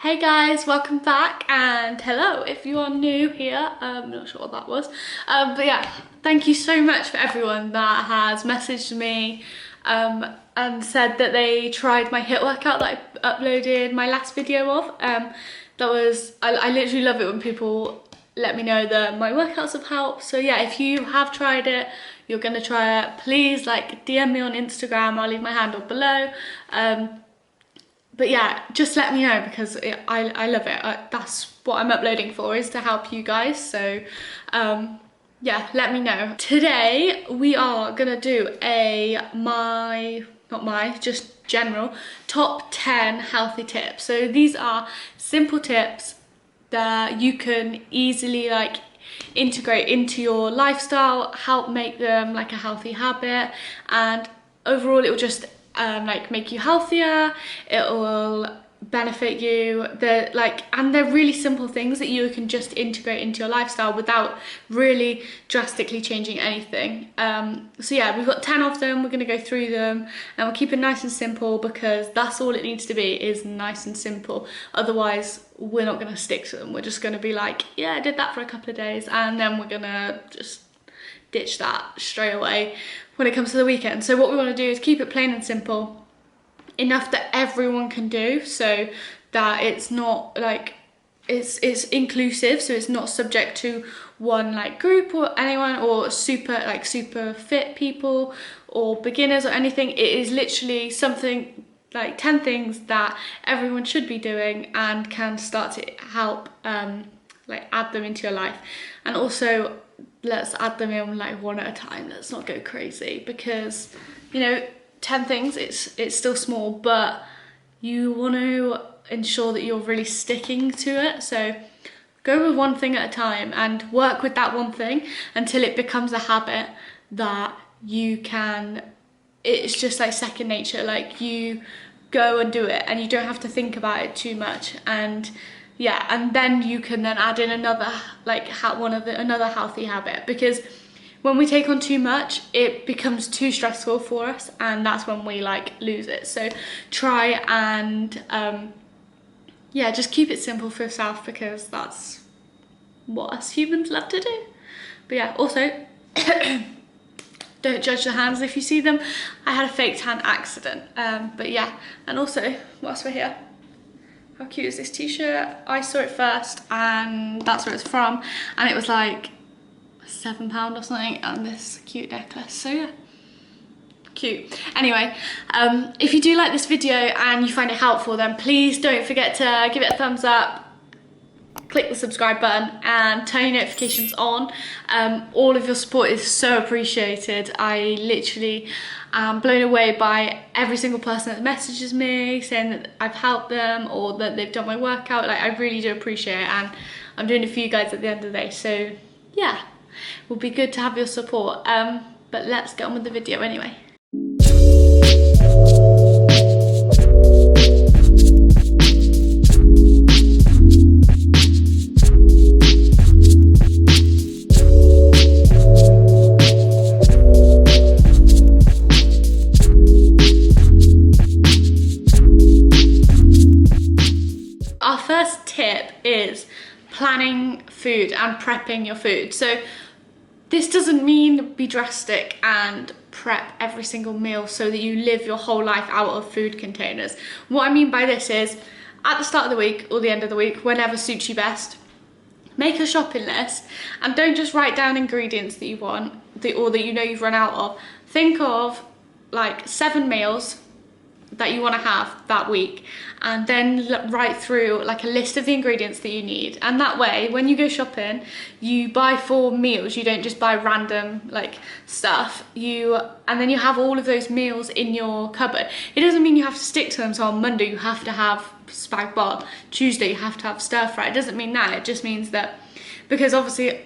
Hey guys, welcome back, and hello if you are new here. I'm not sure what that was, but yeah, thank you so much for everyone that has messaged me and said that they tried my HIIT workout that I uploaded my last video of. I literally love it when people let me know that my workouts have helped. So yeah, if you have tried it, you're gonna try it, please DM me on Instagram. I'll leave my handle below. But yeah, just let me know because I love it. That's what I'm uploading for, is to help you guys. So yeah, let me know. Today we are gonna do just general top 10 healthy tips. So these are simple tips that you can easily integrate into your lifestyle, help make them like a healthy habit, and overall it will just make you healthier. It will benefit you. And they're really simple things that you can just integrate into your lifestyle without really drastically changing anything. So yeah, we've got 10 of them. We're going to go through them and we'll keep it nice and simple because that's all it needs to be, is nice and simple. Otherwise we're not going to stick to them. We're just going to be like, yeah, I did that for a couple of days, and then we're going to just ditch that straight away when it comes to the weekend. So what we want to do is keep it plain and simple, enough that everyone can do, so that it's not it's inclusive, so it's not subject to one group or anyone, or super fit people or beginners or anything. It is literally something 10 things that everyone should be doing and can start to help add them into your life. And also, let's add them in one at a time. Let's not go crazy, because 10 things, it's still small, but you want to ensure that you're really sticking to it. So go with one thing at a time and work with that one thing until it becomes a habit that you can, it's just like nature. You go and do it and you don't have to think about it too much. And yeah, and then you can then add in another another healthy habit, because when we take on too much, it becomes too stressful for us, and that's when we lose it. So try and yeah, just keep it simple for yourself, because that's what us humans love to do. But yeah, also don't judge the hands if you see them. I had a fake tan accident, but yeah. And also, whilst we're here, how cute is this t-shirt? I saw it first and that's where it's from, and it was like £7 or something, and this cute necklace. So yeah, cute. Anyway, if you do like this video and you find it helpful, then please don't forget to give it a thumbs up, click the subscribe button and turn your notifications on. All of your support is so appreciated. I literally am blown away by every single person that messages me saying that I've helped them or that they've done my workout. I really do appreciate it, and I'm doing it for you guys at the end of the day. So yeah, it will be good to have your support. But let's get on with the video anyway. Our first tip is planning food and prepping your food. So this doesn't mean be drastic and prep every single meal so that you live your whole life out of food containers. What I mean by this is, at the start of the week or the end of the week, whenever suits you best, make a shopping list and don't just write down ingredients that you want or that you know you've run out of. Think of 7 meals that you want to have that week, and then write through a list of the ingredients that you need. And that way, when you go shopping, you buy 4 meals. You don't just buy random stuff. And then you have all of those meals in your cupboard. It doesn't mean you have to stick to them. So on Monday you have to have spag bol, Tuesday you have to have stir fry. It doesn't mean that. It just means that, because obviously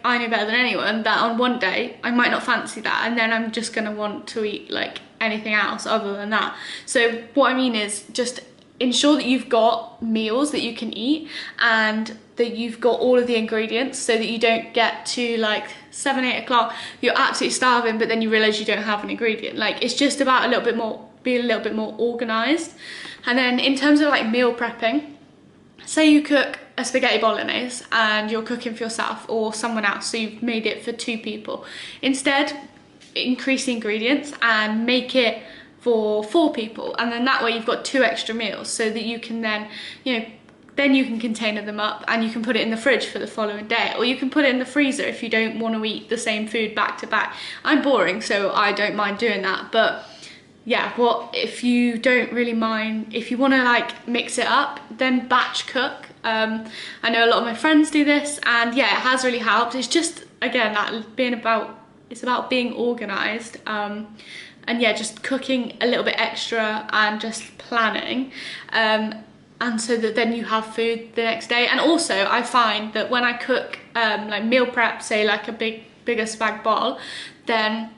I know better than anyone that on one day I might not fancy that, and then I'm just gonna want to eat anything else other than that. So what I mean is, just ensure that you've got meals that you can eat and that you've got all of the ingredients, so that you don't get to 7-8 o'clock, you're absolutely starving, but then you realize you don't have an ingredient. It's just about being a little bit more organized. And then in terms of meal prepping, say you cook a spaghetti bolognese and you're cooking for yourself or someone else, so you've made it for 2 people. Instead, increase the ingredients and make it for 4 people, and then that way you've got 2 extra meals, so that you can then, you know, then you can container them up and you can put it in the fridge for the following day, or you can put it in the freezer if you don't want to eat the same food back to back. I'm boring, so I don't mind doing that, but yeah, if you don't really mind, if you want to like mix it up, then batch cook. I know a lot of my friends do this, and yeah, it has really helped. It's just, again, it's about being organised, and yeah, just cooking a little bit extra and just planning, and so that then you have food the next day. And also I find that when I cook like meal prep, say like a bigger spag bol, then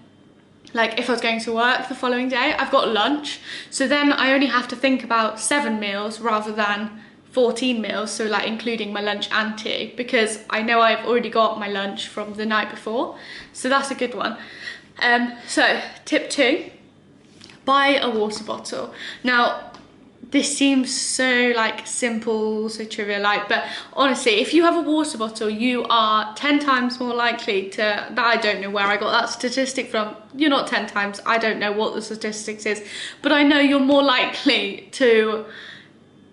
like if I was going to work the following day, I've got lunch, so then I only have to think about 7 meals rather than 14 meals, so like including my lunch and tea, because I know I've already got my lunch from the night before, so that's a good one. So tip 2, buy a water bottle. Now this seems so like simple, so trivial, like, but honestly, if you have a water bottle, you are 10 times more likely to, I don't know where I got that statistic from, you're not 10 times, I don't know what the statistics is, but I know you're more likely to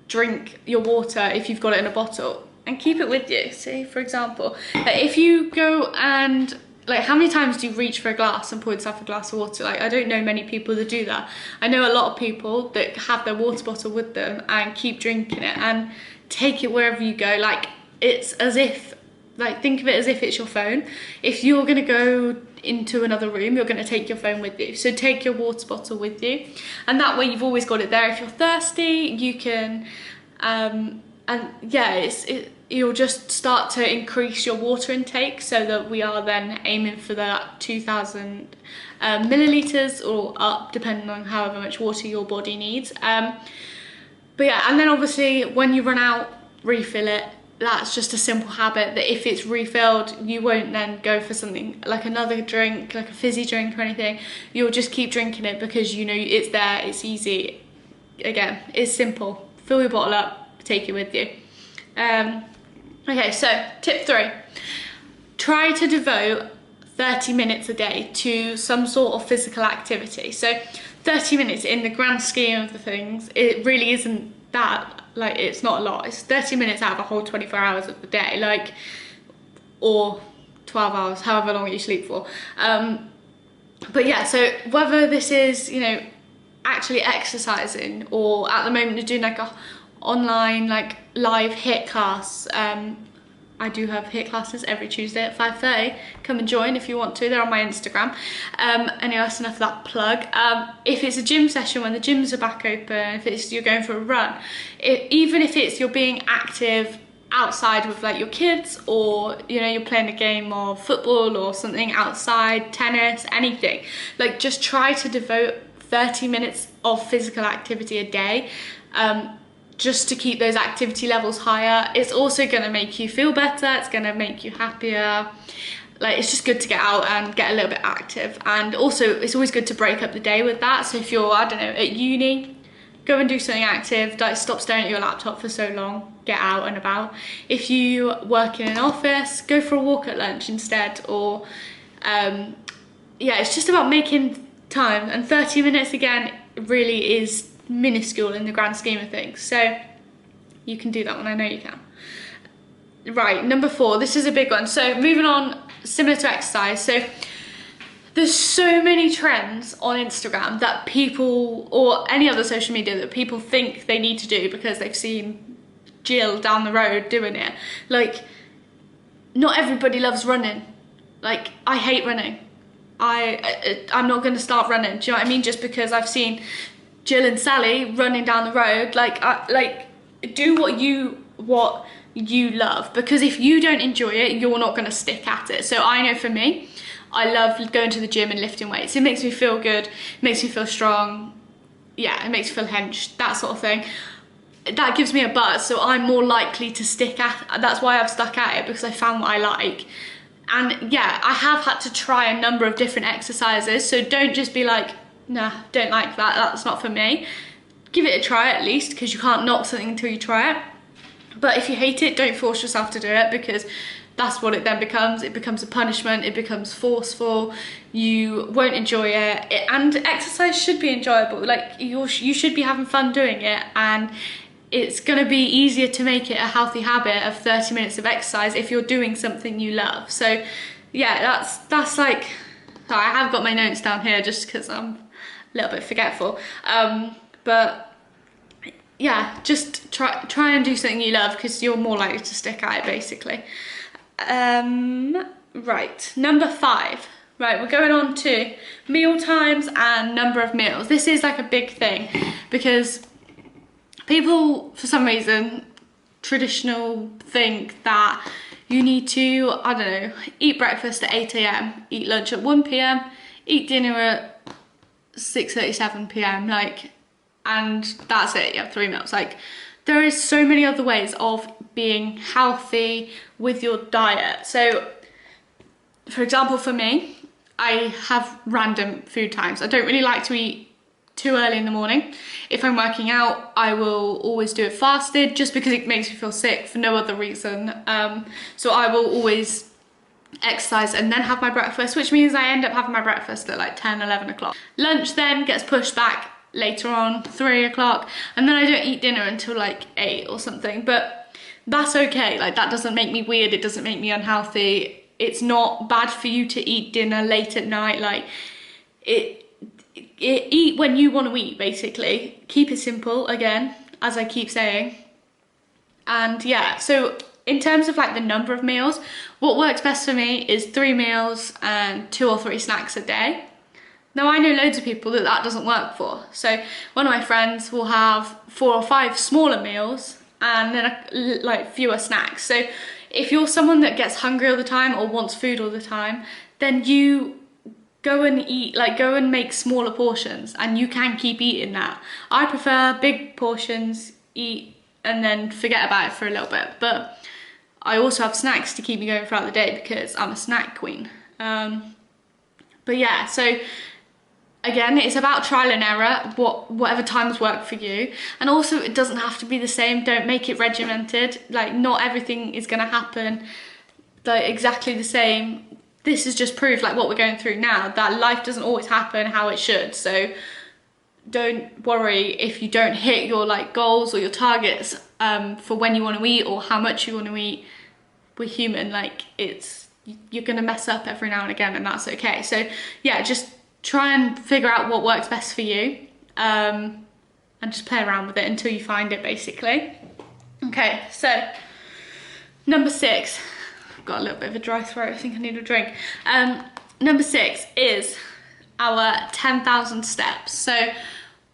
drink your water if you've got it in a bottle and keep it with you. Say for example, if you go and like, how many times do you reach for a glass and pour yourself a glass of water? Like, I don't know many people that do that. I know a lot of people that have their water bottle with them and keep drinking it and take it wherever you go. Like, it's as if, like, think of it as if it's your phone. If you're gonna go into another room, you're gonna take your phone with you. So take your water bottle with you. And that way you've always got it there. If you're thirsty, you can, and yeah, you'll just start to increase your water intake, so that we are then aiming for that 2,000 millilitres or up, depending on however much water your body needs. But yeah, and then obviously when you run out, refill it. That's just a simple habit that if it's refilled, you won't then go for something like another drink, like a fizzy drink or anything. You'll just keep drinking it because you know it's there, it's easy. Again, it's simple. Fill your bottle up, take it with you. Okay, so tip 3, try to devote 30 minutes a day to some sort of physical activity. So 30 minutes in the grand scheme of the things, it really isn't that, like, it's not a lot. It's 30 minutes out of a whole 24 hours of the day, like, or 12 hours, however long you sleep for. But yeah, so whether this is, you know, actually exercising, or at the moment you're doing like a online like live HIIT class. I do have HIIT classes every Tuesday at 5:30. Come and join if you want to. They're on my Instagram. Anyway, that's enough of that plug. If it's a gym session when the gyms are back open, if it's you're going for a run, even if it's you're being active outside with like your kids, or you know, you're playing a game of football or something outside, tennis, anything, like just try to devote 30 minutes of physical activity a day, just to keep those activity levels higher. It's also going to make you feel better, it's going to make you happier. Like, it's just good to get out and get a little bit active. And also it's always good to break up the day with that. So if you're, I don't know, at uni, go and do something active. Like, stop staring at your laptop for so long, get out and about. If you work in an office, go for a walk at lunch instead. Or yeah, it's just about making time, and 30 minutes again really is minuscule in the grand scheme of things, so you can do that one. I know you can. Right, number 4, this is a big one. So moving on, similar to exercise, so there's so many trends on Instagram that people, or any other social media, that people think they need to do because they've seen Jill down the road doing it. Like, not everybody loves running. Like, I hate running. I'm not going to start running, do you know what I mean, just because I've seen Jill and Sally running down the road. Like, do what you love, because if you don't enjoy it, you're not going to stick at it. So I know for me, I love going to the gym and lifting weights. It makes me feel good, it makes me feel strong, yeah, it makes me feel hench, that sort of thing. That gives me a buzz, so I'm more likely to stick at, that's why I've stuck at it, because I found what I like. And yeah, I have had to try a number of different exercises, so don't just be like, nah, don't like that, that's not for me. Give it a try at least, because you can't knock something until you try it. But if you hate it, don't force yourself to do it, because that's what it then becomes. It becomes a punishment, it becomes forceful, you won't enjoy it. And exercise should be enjoyable, like you should be having fun doing it, and it's going to be easier to make it a healthy habit of 30 minutes of exercise if you're doing something you love. So yeah, that's like, so I have got my notes down here just because I'm a little bit forgetful. But yeah, just try and do something you love, because you're more likely to stick at it, basically. Right, number 5. Right, we're going on to meal times and number of meals. This is like a big thing, because people, for some reason, traditional, think that you need to, I don't know, eat breakfast at 8 AM, eat lunch at 1 PM, eat dinner at 6:37 PM, like, and that's it, you have 3 meals. Like, there is so many other ways of being healthy with your diet. So, for example, for me, I have random food times. I don't really like to eat too early in the morning. If I'm working out, I will always do it fasted, just because it makes me feel sick for no other reason. So I will always exercise and then have my breakfast, which means I end up having my breakfast at like 10, 11 o'clock. Lunch then gets pushed back later on, 3 o'clock, and then I don't eat dinner until like 8 or something, but that's okay. Like, that doesn't make me weird, it doesn't make me unhealthy. It's not bad for you to eat dinner late at night. Like, eat when you want to eat, basically. Keep it simple, again, as I keep saying. And yeah, so in terms of like the number of meals, what works best for me is 3 meals and 2 or 3 snacks a day. Now, I know loads of people that doesn't work for. So one of my friends will have 4 or 5 smaller meals and then like fewer snacks. So if you're someone that gets hungry all the time or wants food all the time, then you go and eat, like go and make smaller portions, and you can keep eating that. I prefer big portions, eat and then forget about it for a little bit. But I also have snacks to keep me going throughout the day, because I'm a snack queen. But yeah, so again, it's about trial and error, whatever times work for you. And also, it doesn't have to be the same. Don't make it regimented. Like, not everything is gonna happen like exactly the same. This is just proof, like what we're going through now, that life doesn't always happen how it should. So don't worry if you don't hit your like goals or your targets for when you want to eat or how much you want to eat. We're human, like you're gonna mess up every now and again, and that's okay. So yeah, just try and figure out what works best for you, and just play around with it until you find it, basically. Okay, so number 6, I've got a little bit of a dry throat, I think I need a drink. Number 6 is our 10,000 steps. So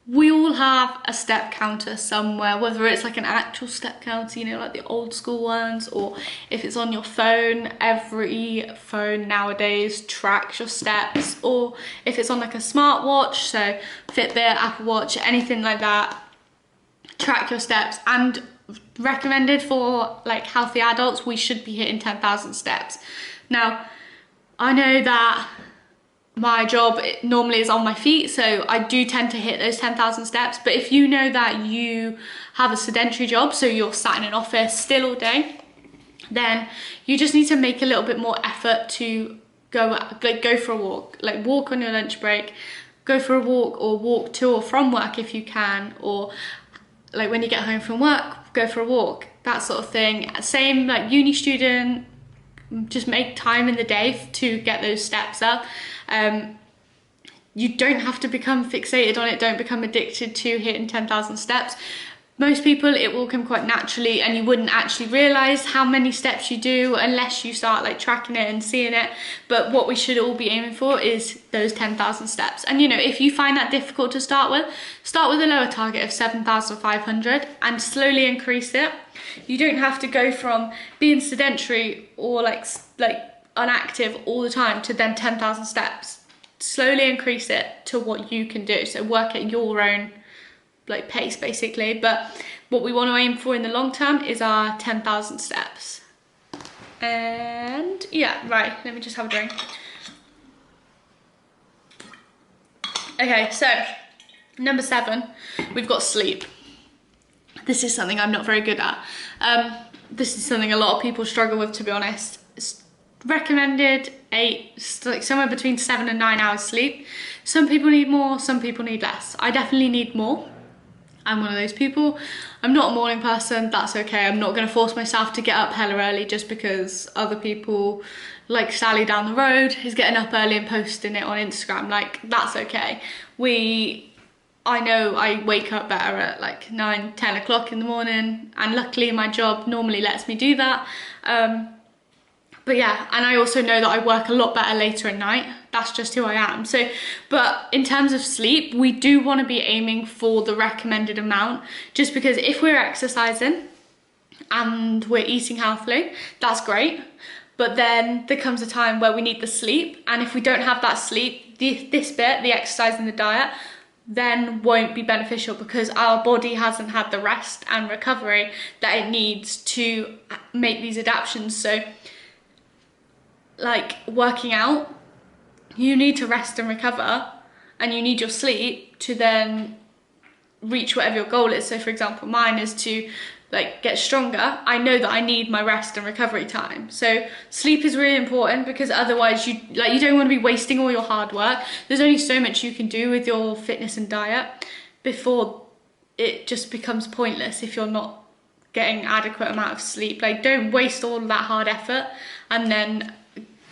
we all have a step counter somewhere, whether it's like an actual step counter, you know, like the old school ones, or if it's on your phone. Every phone nowadays tracks your steps, or if it's on like a smartwatch, so Fitbit, Apple Watch, anything like that, track your steps. And recommended for like healthy adults, we should be hitting 10,000 steps. Now, I know that my job normally is on my feet, so I do tend to hit those 10,000 steps. But if you know that you have a sedentary job, so you're sat in an office still all day, then you just need to make a little bit more effort to go for a walk, like walk on your lunch break, go for a walk, or walk to or from work if you can, or like when you get home from work, go for a walk, that sort of thing. Same like uni student, just make time in the day to get those steps up. You don't have to become fixated on it. Don't become addicted to hitting 10,000 steps. Most people, it will come quite naturally, and you wouldn't actually realize how many steps you do unless you start like tracking it and seeing it. But what we should all be aiming for is those 10,000 steps. And you know, if you find that difficult to start with a lower target of 7,500 and slowly increase it. You don't have to go from being sedentary or like inactive all the time to then 10,000 steps. Slowly increase it to what you can do. So work at your own like pace, basically. But what we want to aim for in the long term is our 10,000 steps. And yeah, right, let me just have a drink. Okay, so number 7, we've got sleep. This is something I'm not very good at. This is something a lot of people struggle with, to be honest. It's recommended like somewhere between 7 and 9 hours sleep. Some people need more, some people need less. I definitely need more. I'm one of those people. I'm not a morning person, that's okay. I'm not gonna force myself to get up hella early just because other people, like Sally down the road, is getting up early and posting it on Instagram. Like, that's okay. I know I wake up better at like 9, 10 o'clock in the morning, and luckily my job normally lets me do that. But yeah, and I also know that I work a lot better later at night. That's just who I am. So, but in terms of sleep, we do want to be aiming for the recommended amount, just because if we're exercising and we're eating healthily, that's great. But then there comes a time where we need the sleep, and if we don't have that sleep, this bit, the exercise and the diet, then won't be beneficial because our body hasn't had the rest and recovery that it needs to make these adaptations. So like working out, you need to rest and recover, and you need your sleep to then reach whatever your goal is. So for example, mine is to like get stronger. I know that I need my rest and recovery time. So sleep is really important, because otherwise you don't want to be wasting all your hard work. There's only so much you can do with your fitness and diet before it just becomes pointless if you're not getting adequate amount of sleep. Like, don't waste all that hard effort and then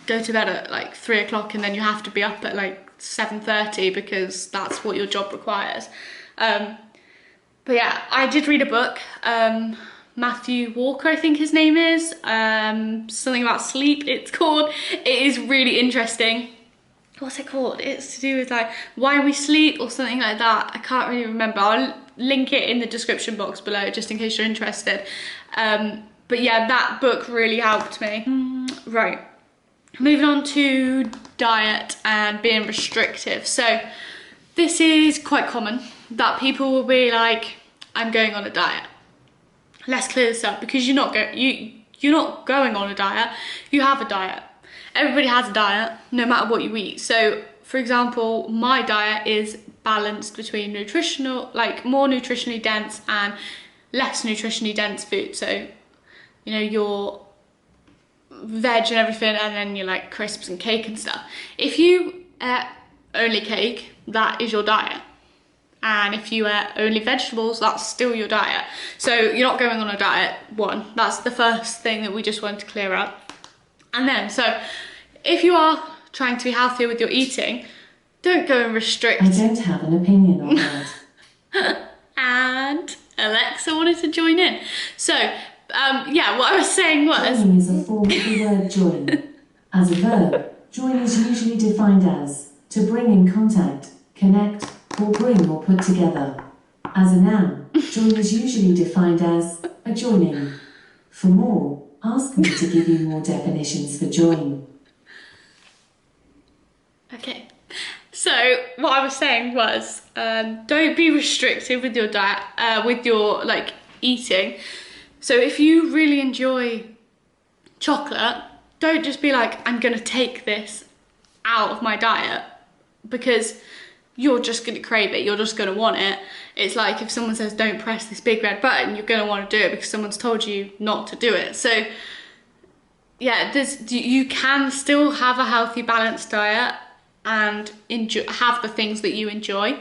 go to bed at like 3 o'clock and then you have to be up at like 7:30 because that's what your job requires. But yeah, I did read a book, Matthew Walker, I think his name is, something about sleep it's called. It is really interesting. What's it called? It's to do with like why we sleep or something like that. I can't really remember. I'll link it in the description box below just in case you're interested. But yeah, that book really helped me. Right, moving on to diet and being restrictive. So this is quite common that people will be like, I'm going on a diet. Let's clear this up, because you're not going on a diet, you have a diet. Everybody has a diet, no matter what you eat. So for example, my diet is balanced between nutritional, like more nutritionally dense and less nutritionally dense food. So, you know, your veg and everything, and then you like crisps and cake and stuff. If you eat only cake, that is your diet. And if you eat only vegetables, that's still your diet. So you're not going on a diet, one. That's the first thing that we just wanted to clear up. And then, so if you are trying to be healthier with your eating, don't go and restrict. I don't have an opinion on that. And Alexa wanted to join in. So, yeah, what I was saying was... Joining is a form of the word join. As a verb, join is usually defined as to bring in contact, connect, or bring or put together. As a noun, join is usually defined as a joining. For more, ask me to give you more definitions for join. Okay, so what I was saying was, don't be restrictive with your diet, with your like eating. So if you really enjoy chocolate, don't just be like, I'm gonna take this out of my diet, because you're just gonna crave it, you're just gonna want it. It's like if someone says don't press this big red button, you're gonna want to do it because someone's told you not to do it. So yeah, you can still have a healthy, balanced diet and have the things that you enjoy.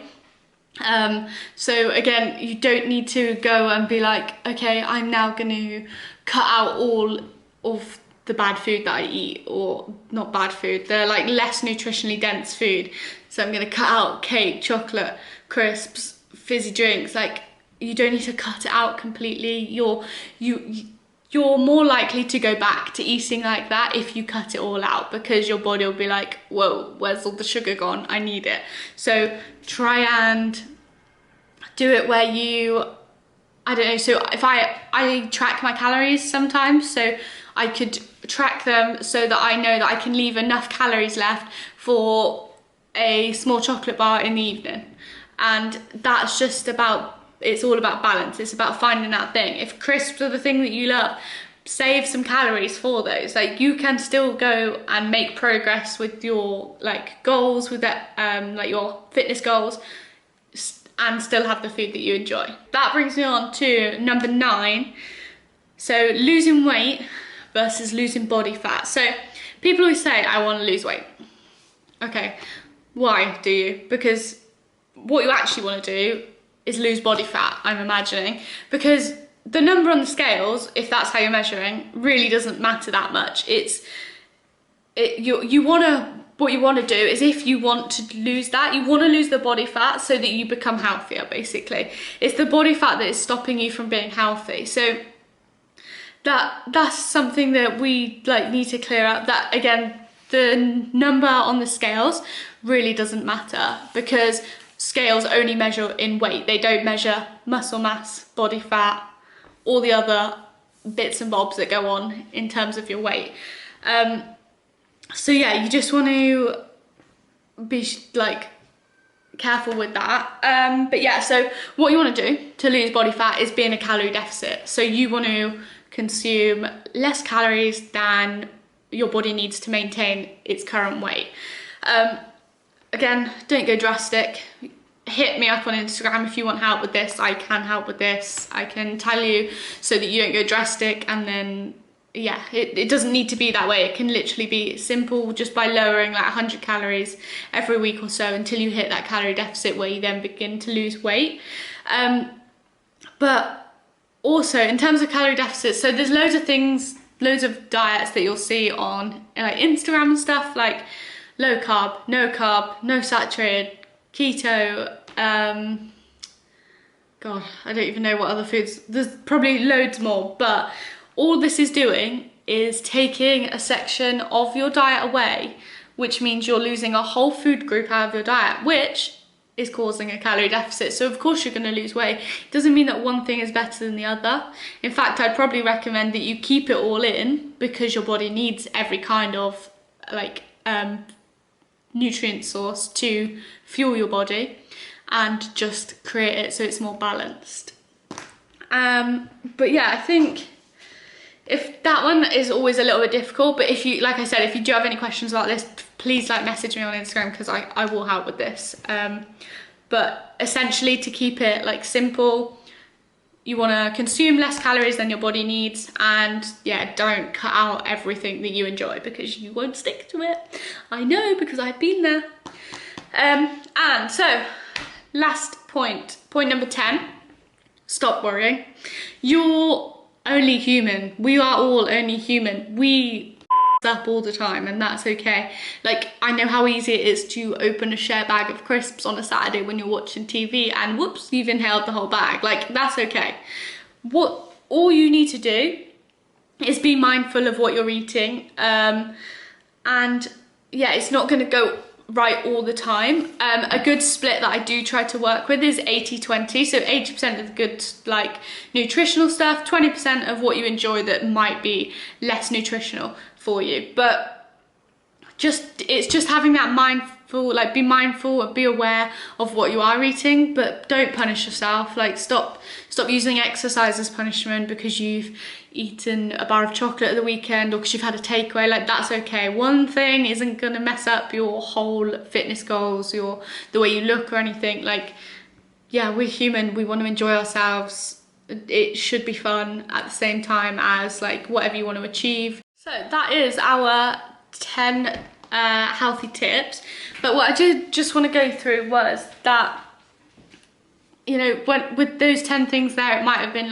So again, you don't need to go and be like, okay, I'm now going to cut out all of the bad food that I eat, or not bad food, they're like less nutritionally dense food. So I'm going to cut out cake, chocolate, crisps, fizzy drinks. Like, you don't need to cut it out completely. You're more likely to go back to eating like that if you cut it all out, because your body will be like, whoa, where's all the sugar gone? I need it. So try and do it where you, I don't know, so if I track my calories sometimes, so I could track them so that I know that I can leave enough calories left for a small chocolate bar in the evening. And that's just about, it's all about balance. It's about finding that thing. If crisps are the thing that you love, save some calories for those. Like, you can still go and make progress with your like goals, with that like your fitness goals, and still have the food that you enjoy. That brings me on to number 9. So losing weight versus losing body fat. So people always say, I want to lose weight. Okay, why do you? Because what you actually want to do is lose body fat, I'm imagining, because the number on the scales, if that's how you're measuring, really doesn't matter that much. What you want to do is, if you want to lose that, you want to lose the body fat so that you become healthier, basically. It's the body fat that is stopping you from being healthy. So that's something that we need to clear up. That, again, the number on the scales really doesn't matter, because scales only measure in weight. They don't measure muscle mass, body fat, all the other bits and bobs that go on in terms of your weight. So yeah, you just want to be careful with that. But yeah, so what you want to do to lose body fat is be in a calorie deficit. So you want to consume less calories than your body needs to maintain its current weight. Again, don't go drastic. Hit me up on Instagram if you want help with this. I can help with this. I can tell you so that you don't go drastic, and then yeah, it doesn't need to be that way. It can literally be simple, just by lowering 100 calories every week or so until you hit that calorie deficit, where you then begin to lose weight. But also in terms of calorie deficits, so there's loads of things, loads of diets that you'll see on Instagram and stuff, like low carb, no saturated, keto, God, I don't even know what other foods, there's probably loads more, but all this is doing is taking a section of your diet away, which means you're losing a whole food group out of your diet, which is causing a calorie deficit. So of course you're going to lose weight. It doesn't mean that one thing is better than the other. In fact, I'd probably recommend that you keep it all in, because your body needs every kind of nutrient source to fuel your body, and just create it so it's more balanced. But yeah, I think if that one is always a little bit difficult, but if you, like I said, if you do have any questions about this, please message me on Instagram, because I will help with this. But essentially, to keep it simple, you want to consume less calories than your body needs, and yeah, don't cut out everything that you enjoy, because you won't stick to it. I know, because I've been there. And so, last point number 10, stop worrying. You're only human. We are all only human. We up all the time, and that's okay. I know how easy it is to open a share bag of crisps on a Saturday when you're watching TV, and whoops, you've inhaled the whole bag. That's okay. What all you need to do is be mindful of what you're eating, and yeah, it's not going to go right all the time. A good split that I do try to work with is 80-20. So 80% of the good nutritional stuff, 20% of what you enjoy that might be less nutritional for you. But it's just having that mindful, be mindful and be aware of what you are eating, but don't punish yourself. Stop using exercise as punishment because you've eaten a bar of chocolate at the weekend, or because you've had a takeaway. That's okay. One thing isn't gonna mess up your whole fitness goals, the way you look or anything. Yeah, we're human, we want to enjoy ourselves. It should be fun at the same time as whatever you want to achieve. So that is our 10 healthy tips. But what I did just want to go through was that, with those 10 things there, it might have been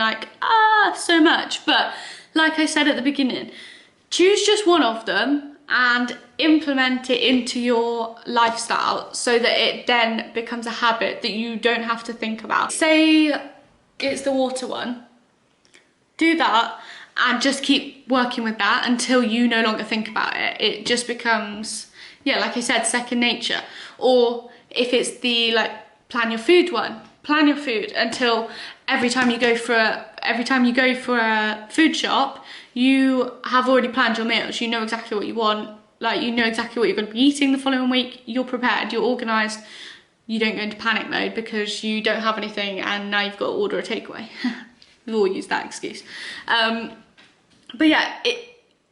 so much. But like I said at the beginning, choose just one of them and implement it into your lifestyle so that it then becomes a habit that you don't have to think about. Say it's the water one. Do that and just keep working with that until you no longer think about it. It just becomes, yeah, like I said, second nature. Or if it's the plan your food one, plan your food until every time you go for a food shop, you have already planned your meals. You know exactly what you want. You know exactly what you're going to be eating the following week. You're prepared, you're organised. You don't go into panic mode because you don't have anything and now you've got to order a takeaway. We've all used that excuse. But yeah,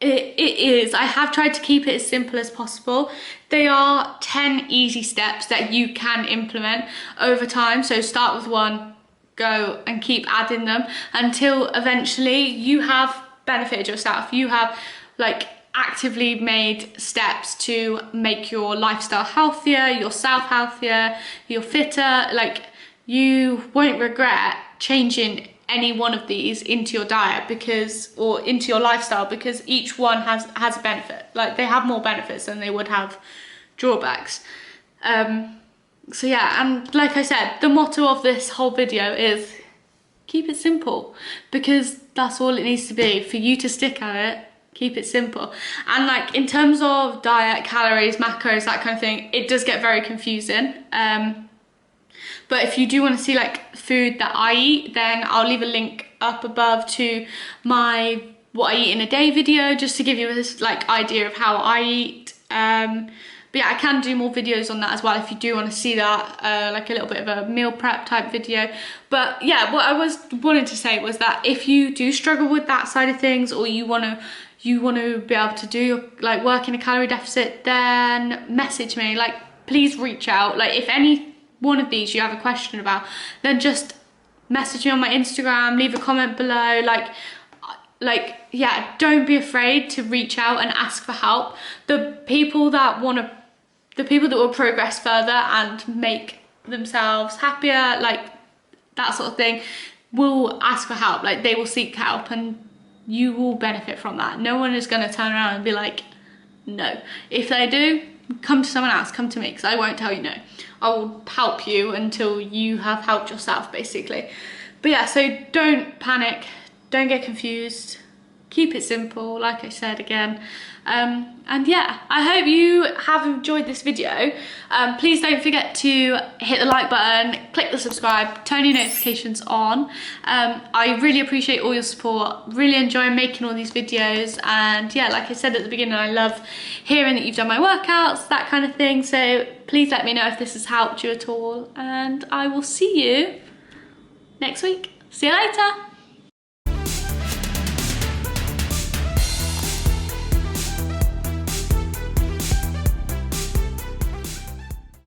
It is. I have tried to keep it as simple as possible. They are 10 easy steps that you can implement over time. So start with one, go and keep adding them until eventually you have benefited yourself. You have like actively made steps to make your lifestyle healthier, yourself healthier, you're fitter. Like, you won't regret changing any one of these into your diet or into your lifestyle, because each one has a benefit. Like, they have more benefits than they would have drawbacks. So yeah, and like I said, the motto of this whole video is keep it simple, because that's all it needs to be for you to stick at it. Keep it simple. And like, in terms of diet, calories, macros, that kind of thing, it does get very confusing. But if you do want to see like food that I eat, then I'll leave a link up above to my what I eat in a day video, just to give you this like idea of how I eat. But yeah, I can do more videos on that as well if you do want to see that, like a little bit of a meal prep type video. But yeah, what I was wanting to say was that if you do struggle with that side of things, or you want to be able to do like work in a calorie deficit, then message me. Like, please reach out. Like, if any one of these you have a question about, then just message me on my Instagram, leave a comment below. Like yeah, don't be afraid to reach out and ask for help. The people that will progress further and make themselves happier, like that sort of thing, will ask for help. Like, they will seek help, and you will benefit from that. No one is going to turn around and be like, no. If they do, come to someone else, come to me, because I won't tell you no. I will help you until you have helped yourself, basically. But yeah, so don't panic, don't get confused, keep it simple, like I said again. And yeah, I hope you have enjoyed this video. Please don't forget to hit the like button, click the subscribe, turn your notifications on. I really appreciate all your support, really enjoy making all these videos. And yeah, like I said at the beginning, I love hearing that you've done my workouts, that kind of thing. So please let me know if this has helped you at all, and I will see you next week. See you later.